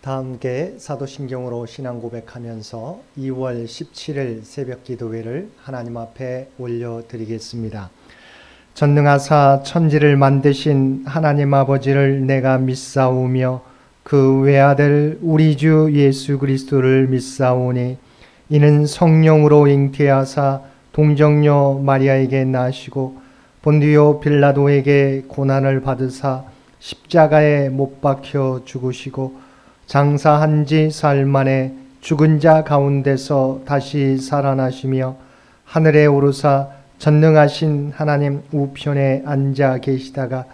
다 함께 사도신경으로 신앙 고백하면서 2월 17일 새벽 기도회를 하나님 앞에 올려드리겠습니다. 전능하사 천지를 만드신 하나님 아버지를 내가 믿사오며 그 외아들 우리 주 예수 그리스도를 믿사오니 이는 성령으로 잉태하사 동정녀 마리아에게 나시고 본디오 빌라도에게 고난을 받으사 십자가에 못 박혀 죽으시고 장사한 지 사흘 만에 죽은 자 가운데서 다시 살아나시며 하늘에 오르사 전능하신 하나님 우편에 앉아 계시다가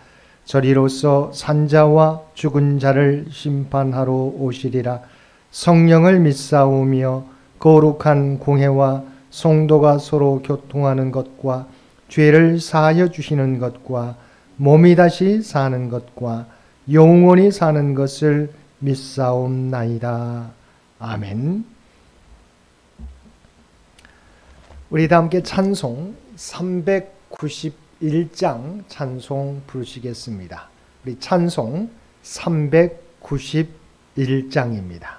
저리로서 산자와 죽은 자를 심판하러 오시리라. 성령을 믿사오며 거룩한 공회와 성도가 서로 교통하는 것과 죄를 사하여 주시는 것과 몸이 다시 사는 것과 영원히 사는 것을 믿사옵나이다. 아멘. 우리 다 함께 찬송 391장 찬송 부르시겠습니다. 우리 찬송 391장입니다.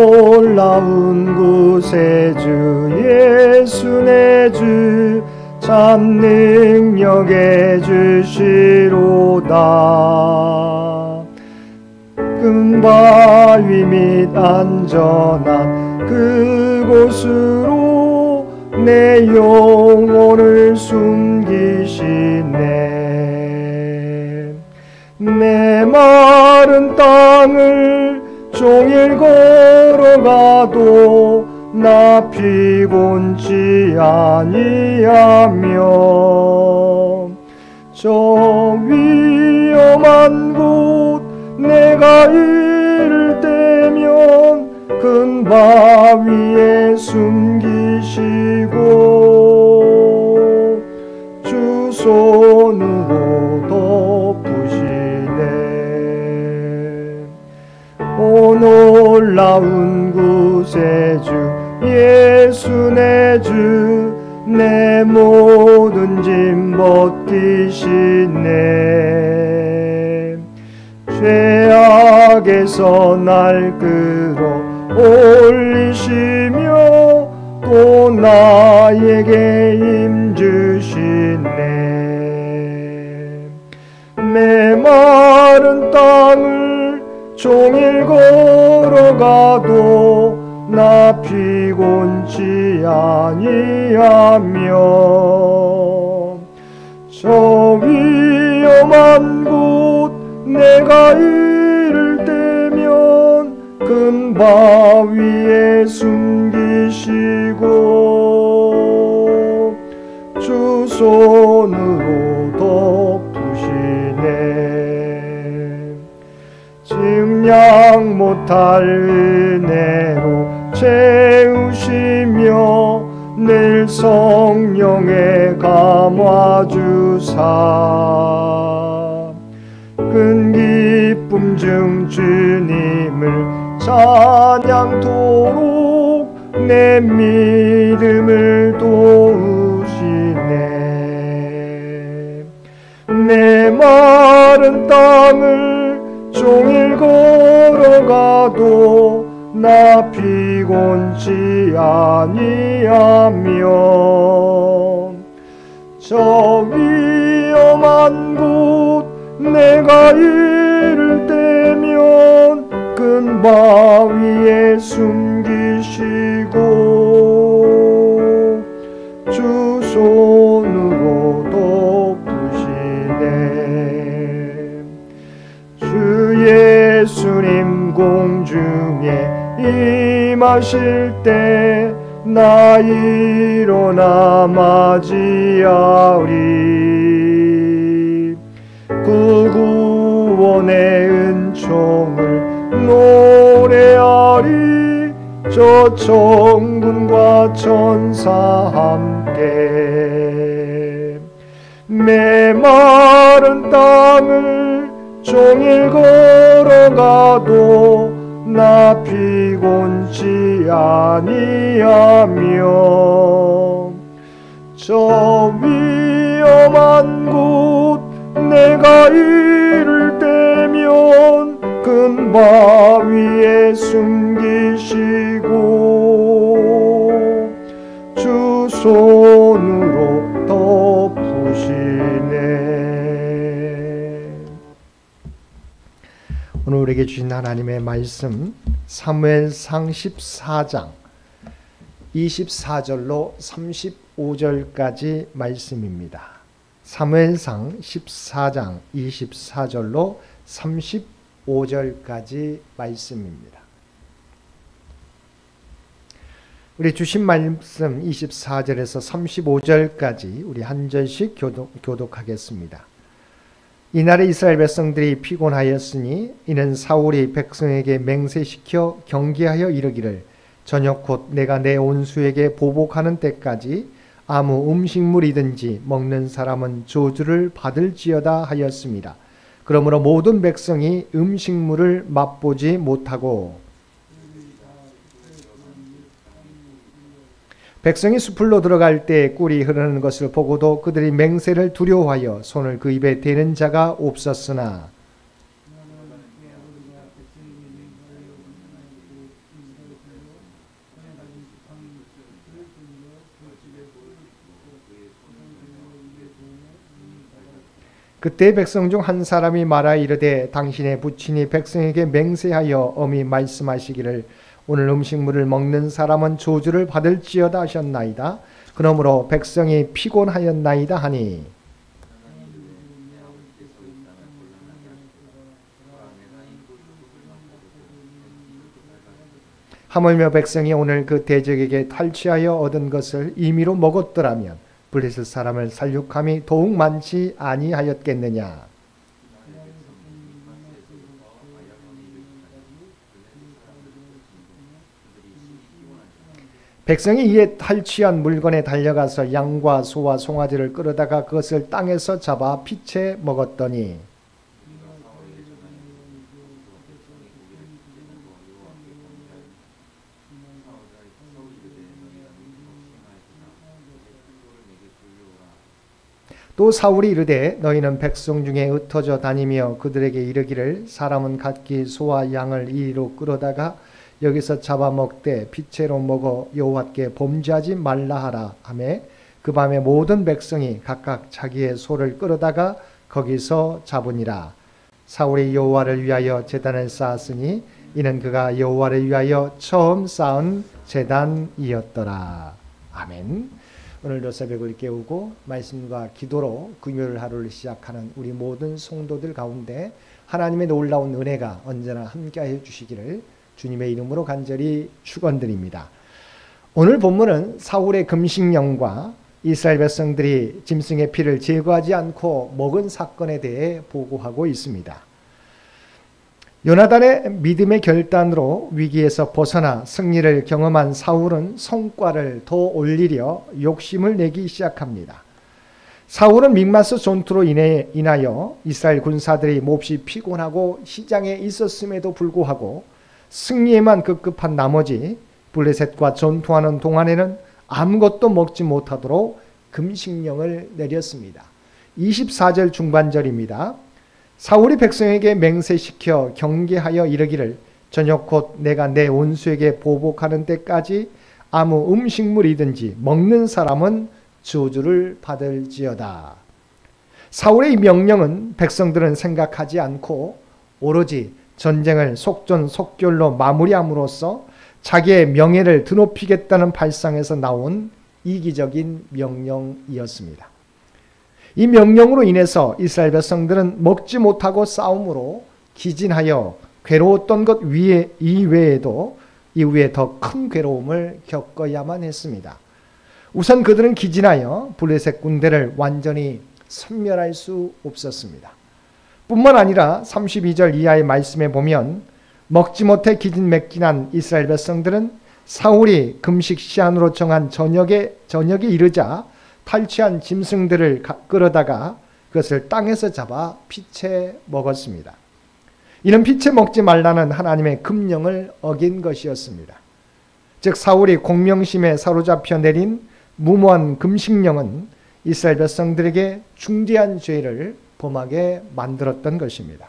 놀라운 구세주 예수 내 주 참 능력의 주시로다. 큰 바위 밑 안전한 그곳으로 내 영혼을 숨기시네. 내 마른 땅을 종일 걸어가도 나 피곤치 아니하며 저 위험한 곳 내가 이를 때면 큰 바위에 숨기시고 주 손으로 덮으시네. 오 놀라운 구세주 예수 내 주 내 모든 짐 벗기시네. 죄악에서 날 끌어 올리시며 또 나에게 힘 주시네. 메마른 땅을 종일 걸어가도 나 피곤치 아니하며 저 위험한 곳 내가 이를 때면 큰 바위에 숨기시고 주 손으로 덮으시네. 증량 못할 은혜로 채우시며 늘 성령에 감화주사 큰 기쁨 중 주님을 찬양토록 내 믿음을 도우시네. 내 마른 땅을 종일 걸어가도 나 피곤치 아니하며 저 위험한 곳 내가 이를 때면 큰 바위에 숨기시고 주 손으로 덮으시네. 주 예수님 공중에 임하실 때 나 일어나 맞이하리. 그 구원의 은총을 노래하리. 저 천군과 천사 함께 메마른 땅을 종일 걸어가 하더라도 나 피곤치 아니하며 저 위험한 곳 내가 이를 때면 큰 바위에 숨기시고 주 손으로 덮으시네. 오늘 우리에게 주신 하나님의 말씀 사무엘상 14장 24절로 35절까지 말씀입니다. 사무엘상 14장 24절로 35절까지 말씀입니다. 우리 주신 말씀 24절에서 35절까지 우리 한 절씩 교독하겠습니다. 이날에 이스라엘 백성들이 피곤하였으니 이는 사울이 백성에게 맹세시켜 경계하여 이르기를 저녁 곧 내가 내 온수에게 보복하는 때까지 아무 음식물이든지 먹는 사람은 저주를 받을지어다 하였습니다. 그러므로 모든 백성이 음식물을 맛보지 못하고 백성이 숲으로 들어갈 때 꿀이 흐르는 것을 보고도 그들이 맹세를 두려워하여 손을 그 입에 대는 자가 없었으나 그때 백성 중 한 사람이 말하 이르되 당신의 부친이 백성에게 맹세하여 엄히 말씀하시기를 오늘 음식물을 먹는 사람은 저주를 받을지어다 하셨나이다. 그러므로 백성이 피곤하였나이다 하니 하물며 백성이 오늘 그 대적에게 탈취하여 얻은 것을 임의로 먹었더라면 블레셋 사람을 살육함이 더욱 많지 아니하였겠느냐. 백성이 이에 탈취한 물건에 달려가서 양과 소와 송아지를 끌어다가 그것을 땅에서 잡아 피채 먹었더니 또 사울이 이르되 너희는 백성 중에 흩어져 다니며 그들에게 이르기를 사람은 각기 소와 양을 이리로 끌어다가 여기서 잡아먹되 피채로 먹어 여호와께 범죄하지 말라 하라 하매 그 밤에 모든 백성이 각각 자기의 소를 끌어다가 거기서 잡으니라. 사울이 여호와를 위하여 제단을 쌓았으니 이는 그가 여호와를 위하여 처음 쌓은 제단이었더라. 아멘. 오늘도 새벽을 깨우고 말씀과 기도로 금요일 하루를 시작하는 우리 모든 성도들 가운데 하나님의 놀라운 은혜가 언제나 함께하여 주시기를 주님의 이름으로 간절히 축원드립니다. 오늘 본문은 사울의 금식령과 이스라엘 백성들이 짐승의 피를 제거하지 않고 먹은 사건에 대해 보고하고 있습니다. 요나단의 믿음의 결단으로 위기에서 벗어나 승리를 경험한 사울은 성과를 더 올리려 욕심을 내기 시작합니다. 사울은 믹마스 전투로 인하여 이스라엘 군사들이 몹시 피곤하고 시장에 있었음에도 불구하고 승리에만 급급한 나머지 블레셋과 전투하는 동안에는 아무것도 먹지 못하도록 금식령을 내렸습니다. 24절 중반절입니다. 사울이 백성에게 맹세시켜 경계하여 이르기를 저녁 곧 내가 내 온수에게 보복하는 때까지 아무 음식물이든지 먹는 사람은 저주를 받을지어다. 사울의 이 명령은 백성들은 생각하지 않고 오로지 전쟁을 속전속결로 마무리함으로써 자기의 명예를 드높이겠다는 발상에서 나온 이기적인 명령이었습니다. 이 명령으로 인해서 이스라엘 백성들은 먹지 못하고 싸움으로 기진하여 괴로웠던 것 이외에도 이후에 더 큰 괴로움을 겪어야만 했습니다. 우선 그들은 기진하여 블레셋 군대를 완전히 섬멸할 수 없었습니다. 뿐만 아니라 32절 이하의 말씀에 보면 먹지 못해 기진맥진한 이스라엘 백성들은 사울이 금식 시한으로 정한 저녁에 이르자 탈취한 짐승들을 끌어다가 그것을 땅에서 잡아 피채 먹었습니다. 이는 빛에 먹지 말라는 하나님의 금령을 어긴 것이었습니다. 즉 사울이 공명심에 사로잡혀 내린 무모한 금식령은 이스라엘 백성들에게 중대한 죄를 범하게 만들었던 것입니다.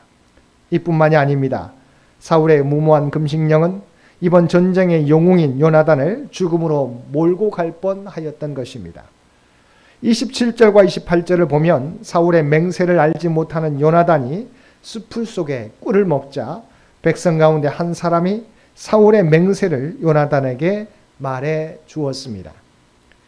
이뿐만이 아닙니다. 사울의 무모한 금식령은 이번 전쟁의 영웅인 요나단을 죽음으로 몰고 갈 뻔하였던 것입니다. 27절과 28절을 보면 사울의 맹세를 알지 못하는 요나단이 숲풀 속에 꿀을 먹자 백성 가운데 한 사람이 사울의 맹세를 요나단에게 말해 주었습니다.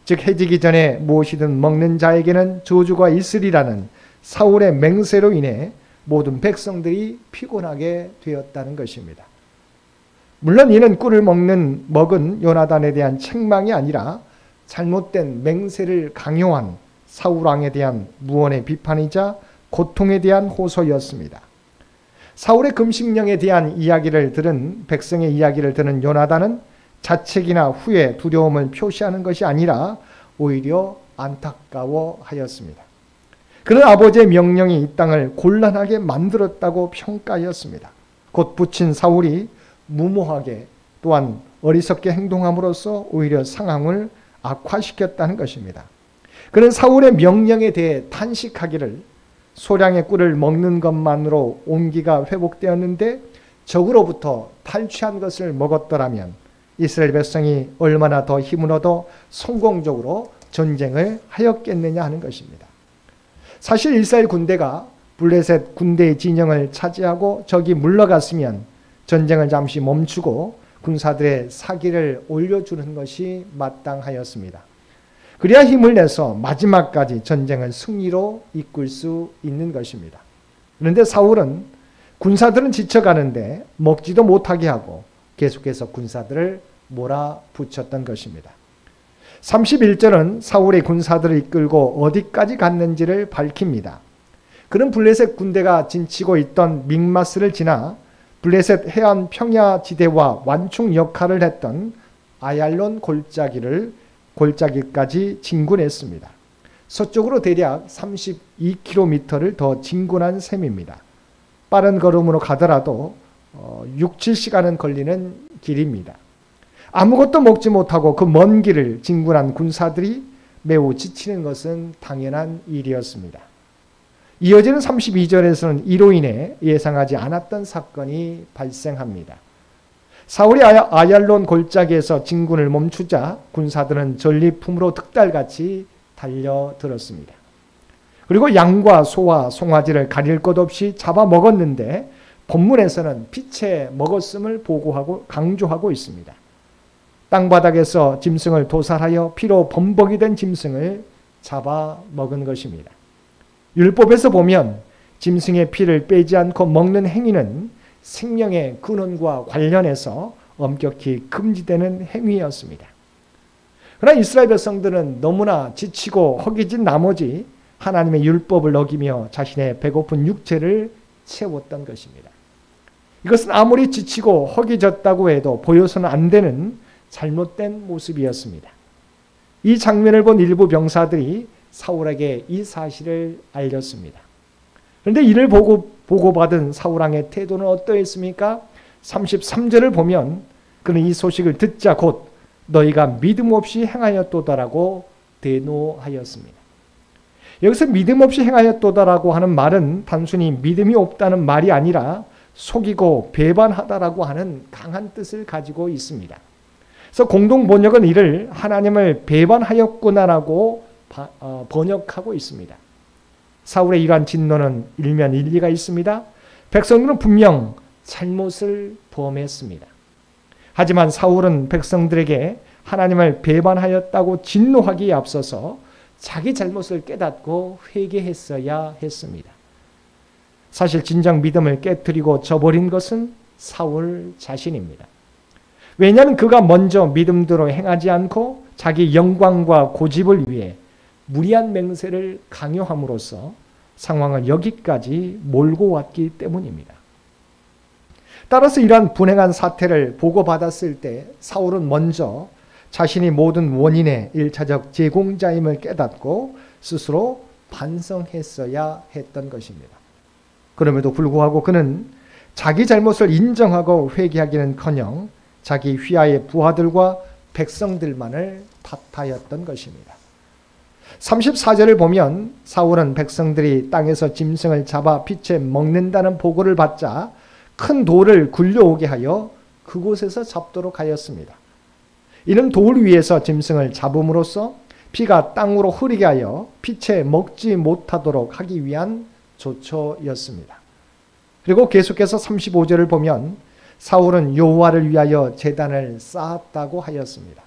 즉 해지기 전에 무엇이든 먹는 자에게는 저주가 있으리라는 사울의 맹세로 인해 모든 백성들이 피곤하게 되었다는 것입니다. 물론 이는 꿀을 먹은 요나단에 대한 책망이 아니라 잘못된 맹세를 강요한 사울왕에 대한 무언의 비판이자 고통에 대한 호소였습니다. 사울의 금식령에 대한 이야기를 들은 백성의 이야기를 들은 요나단은 자책이나 후회, 두려움을 표시하는 것이 아니라 오히려 안타까워하였습니다. 그런 아버지의 명령이 이 땅을 곤란하게 만들었다고 평가하였습니다. 곧 붙인 사울이 무모하게 또한 어리석게 행동함으로써 오히려 상황을 악화시켰다는 것입니다. 그는 사울의 명령에 대해 탄식하기를 소량의 꿀을 먹는 것만으로 온기가 회복되었는데 적으로부터 탈취한 것을 먹었더라면 이스라엘 백성이 얼마나 더 힘을 얻어 성공적으로 전쟁을 하였겠느냐 하는 것입니다. 사실 이스라엘 군대가 블레셋 군대의 진영을 차지하고 적이 물러갔으면 전쟁을 잠시 멈추고 군사들의 사기를 올려주는 것이 마땅하였습니다. 그래야 힘을 내서 마지막까지 전쟁을 승리로 이끌 수 있는 것입니다. 그런데 사울은 군사들은 지쳐가는데 먹지도 못하게 하고 계속해서 군사들을 몰아붙였던 것입니다. 31절은 사울의 군사들을 이끌고 어디까지 갔는지를 밝힙니다. 그는 블레셋 군대가 진치고 있던 믹마스를 지나 블레셋 해안 평야지대와 완충 역할을 했던 아얄론 골짜기까지 진군했습니다. 서쪽으로 대략 32km를 더 진군한 셈입니다. 빠른 걸음으로 가더라도 6, 7시간은 걸리는 길입니다. 아무것도 먹지 못하고 그 먼 길을 진군한 군사들이 매우 지치는 것은 당연한 일이었습니다. 이어지는 32절에서는 이로 인해 예상하지 않았던 사건이 발생합니다. 사울이 아얄론 골짜기에서 진군을 멈추자 군사들은 전리품으로 득달같이 달려들었습니다. 그리고 양과 소와 송아지를 가릴 것 없이 잡아먹었는데 본문에서는 피채 먹었음을 강조하고 있습니다. 땅바닥에서 짐승을 도살하여 피로 범벅이 된 짐승을 잡아먹은 것입니다. 율법에서 보면 짐승의 피를 빼지 않고 먹는 행위는 생명의 근원과 관련해서 엄격히 금지되는 행위였습니다. 그러나 이스라엘 백성들은 너무나 지치고 허기진 나머지 하나님의 율법을 어기며 자신의 배고픈 육체를 채웠던 것입니다. 이것은 아무리 지치고 허기졌다고 해도 보여서는 안 되는 잘못된 모습이었습니다. 이 장면을 본 일부 병사들이 사울에게 이 사실을 알렸습니다. 그런데 이를 보고받은 사울왕의 태도는 어떠했습니까? 33절을 보면 그는 이 소식을 듣자 곧 너희가 믿음 없이 행하였도다라고 대노하였습니다. 여기서 믿음 없이 행하였도다라고 하는 말은 단순히 믿음이 없다는 말이 아니라 속이고 배반하다라고 하는 강한 뜻을 가지고 있습니다. 그래서 공동 번역은 이를 하나님을 배반하였구나라고 번역하고 있습니다. 사울의 이러한 진노는 일면 일리가 있습니다. 백성들은 분명 잘못을 범했습니다. 하지만 사울은 백성들에게 하나님을 배반하였다고 진노하기에 앞서서 자기 잘못을 깨닫고 회개했어야 했습니다. 사실 진정 믿음을 깨뜨리고 저버린 것은 사울 자신입니다. 왜냐하면 그가 먼저 믿음대로 행하지 않고 자기 영광과 고집을 위해 무리한 맹세를 강요함으로써 상황을 여기까지 몰고 왔기 때문입니다. 따라서 이러한 불행한 사태를 보고받았을 때 사울은 먼저 자신이 모든 원인의 1차적 제공자임을 깨닫고 스스로 반성했어야 했던 것입니다. 그럼에도 불구하고 그는 자기 잘못을 인정하고 회개하기는커녕 자기 휘하의 부하들과 백성들만을 탓하였던 것입니다. 34절을 보면 사울은 백성들이 땅에서 짐승을 잡아 피채 먹는다는 보고를 받자 큰 돌을 굴려오게 하여 그곳에서 잡도록 하였습니다. 이는 돌 위에서 짐승을 잡음으로써 피가 땅으로 흐르게 하여 피채 먹지 못하도록 하기 위한 조처였습니다. 그리고 계속해서 35절을 보면 사울은 여호와를 위하여 제단을 쌓았다고 하였습니다.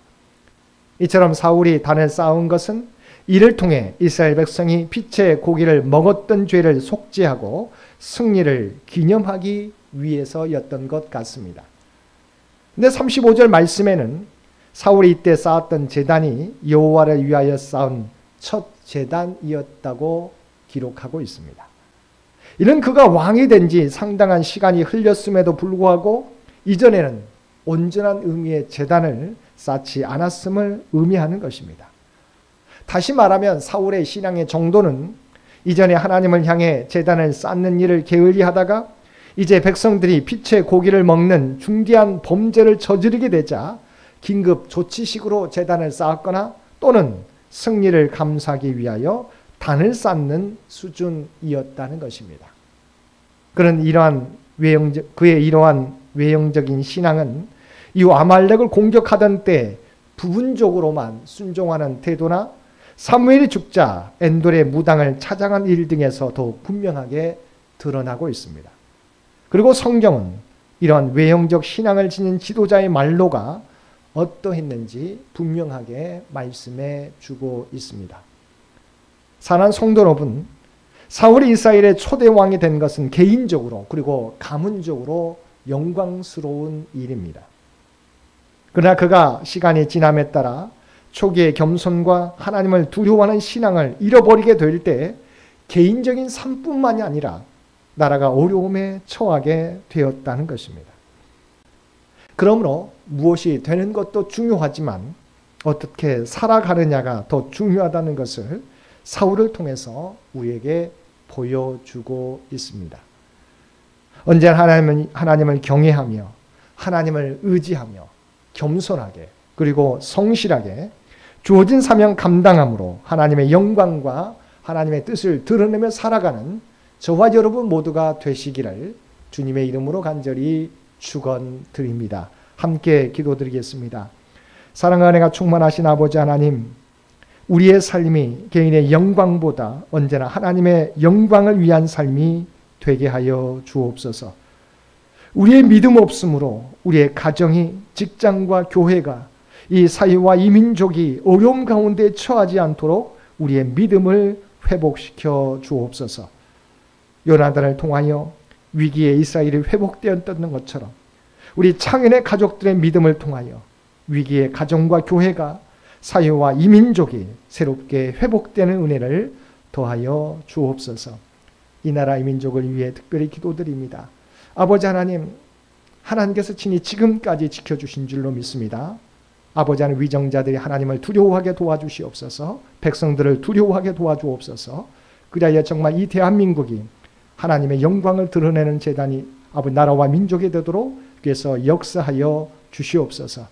이처럼 사울이 단을 쌓은 것은 이를 통해 이스라엘 백성이 피채 고기를 먹었던 죄를 속죄하고 승리를 기념하기 위해서였던 것 같습니다. 근데 35절 말씀에는 사울이 이때 쌓았던 제단이 여호와를 위하여 쌓은 첫 제단이었다고 기록하고 있습니다. 이는 그가 왕이 된 지 상당한 시간이 흘렸음에도 불구하고 이전에는 온전한 의미의 제단을 쌓지 않았음을 의미하는 것입니다. 다시 말하면 사울의 신앙의 정도는 이전에 하나님을 향해 제단을 쌓는 일을 게을리하다가 이제 백성들이 피채 고기를 먹는 중대한 범죄를 저지르게 되자 긴급 조치식으로 제단을 쌓았거나 또는 승리를 감사하기 위하여 단을 쌓는 수준이었다는 것입니다. 그의 이러한 외형적인 신앙은 이후 아말렉을 공격하던 때 부분적으로만 순종하는 태도나 사무엘이 죽자 엔돌의 무당을 찾아간 일 등에서 더욱 분명하게 드러나고 있습니다. 그리고 성경은 이러한 외형적 신앙을 지닌 지도자의 말로가 어떠했는지 분명하게 말씀해 주고 있습니다. 사랑하는 성도 여러분, 사울이 이스라엘의 초대 왕이 된 것은 개인적으로 그리고 가문적으로 영광스러운 일입니다. 그러나 그가 시간이 지남에 따라 초기의 겸손과 하나님을 두려워하는 신앙을 잃어버리게 될 때 개인적인 삶뿐만이 아니라 나라가 어려움에 처하게 되었다는 것입니다. 그러므로 무엇이 되는 것도 중요하지만 어떻게 살아가느냐가 더 중요하다는 것을 사울을 통해서 우리에게 보여주고 있습니다. 언제나 하나님을 경외하며 하나님을 의지하며 겸손하게 그리고 성실하게 주어진 사명 감당함으로 하나님의 영광과 하나님의 뜻을 드러내며 살아가는 저와 여러분 모두가 되시기를 주님의 이름으로 간절히 축원드립니다. 함께 기도드리겠습니다. 사랑과 은혜가 충만하신 아버지 하나님, 우리의 삶이 개인의 영광보다 언제나 하나님의 영광을 위한 삶이 되게 하여 주옵소서. 우리의 믿음 없음으로 우리의 가정이, 직장과 교회가, 이 사회와 이 민족이 어려움 가운데 처하지 않도록 우리의 믿음을 회복시켜 주옵소서. 요나단을 통하여 위기에 이스라엘이 회복되었던 것처럼 우리 창현의 가족들의 믿음을 통하여 위기의 가정과 교회가, 사회와 이 민족이 새롭게 회복되는 은혜를 더하여 주옵소서. 이 나라 이 민족을 위해 특별히 기도드립니다. 아버지 하나님, 하나님께서 친히 지금까지 지켜주신 줄로 믿습니다. 아버지 하나님, 위정자들이 하나님을 두려워하게 도와주시옵소서. 백성들을 두려워하게 도와주옵소서. 그리하여 정말 이 대한민국이 하나님의 영광을 드러내는 재단이 아버지 나라와 민족이 되도록 그래서 역사하여 주시옵소서.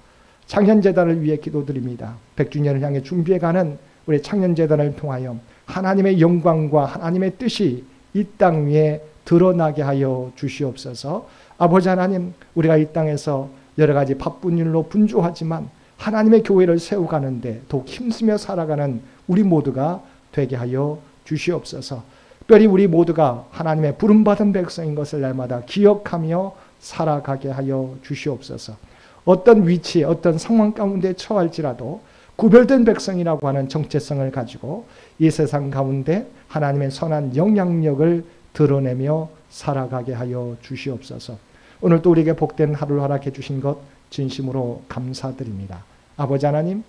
창현재단을 위해 기도드립니다. 100주년을 향해 준비해가는 우리 창현재단을 통하여 하나님의 영광과 하나님의 뜻이 이 땅 위에 드러나게 하여 주시옵소서. 아버지 하나님, 우리가 이 땅에서 여러 가지 바쁜 일로 분주하지만 하나님의 교회를 세워가는데 더욱 힘쓰며 살아가는 우리 모두가 되게 하여 주시옵소서. 특별히 우리 모두가 하나님의 부름받은 백성인 것을 날마다 기억하며 살아가게 하여 주시옵소서. 어떤 위치, 어떤 상황 가운데 처할지라도 구별된 백성이라고 하는 정체성을 가지고 이 세상 가운데 하나님의 선한 영향력을 드러내며 살아가게 하여 주시옵소서. 오늘 또 우리에게 복된 하루를 허락해 주신 것 진심으로 감사드립니다. 아버지 하나님,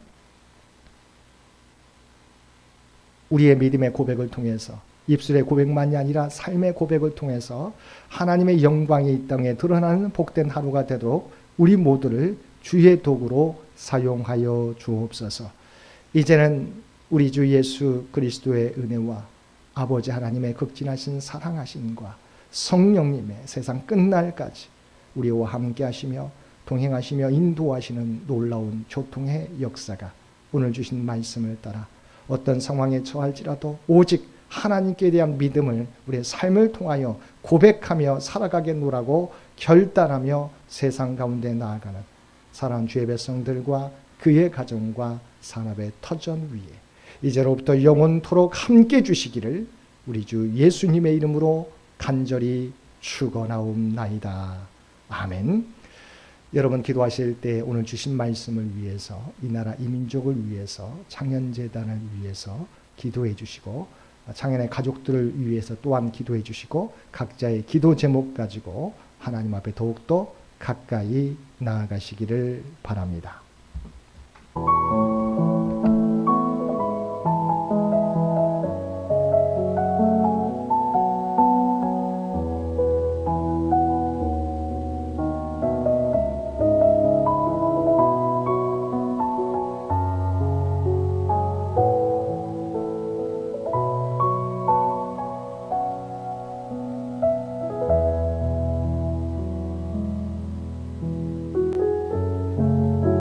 우리의 믿음의 고백을 통해서 입술의 고백만이 아니라 삶의 고백을 통해서 하나님의 영광이 이 땅에 드러나는 복된 하루가 되도록 우리 모두를 주의 도구로 사용하여 주옵소서. 이제는 우리 주 예수 그리스도의 은혜와 아버지 하나님의 극진하신 사랑하심과 성령님의 세상 끝날까지 우리와 함께 하시며 동행하시며 인도하시는 놀라운 교통의 역사가 오늘 주신 말씀을 따라 어떤 상황에 처할지라도 오직 하나님께 대한 믿음을 우리의 삶을 통하여 고백하며 살아가겠노라고 결단하며 세상 가운데 나아가는 사랑하는 주의 백성들과 그의 가정과 산업의 터전 위에 이제로부터 영원토록 함께 주시기를 우리 주 예수님의 이름으로 간절히 축원하옵나이다. 아멘. 여러분 기도하실 때 오늘 주신 말씀을 위해서 이 나라 이 민족을 위해서 창현재단을 위해서 기도해 주시고 창현의 가족들을 위해서 또한 기도해 주시고 각자의 기도 제목 가지고 하나님 앞에 더욱더 가까이 나아가시기를 바랍니다.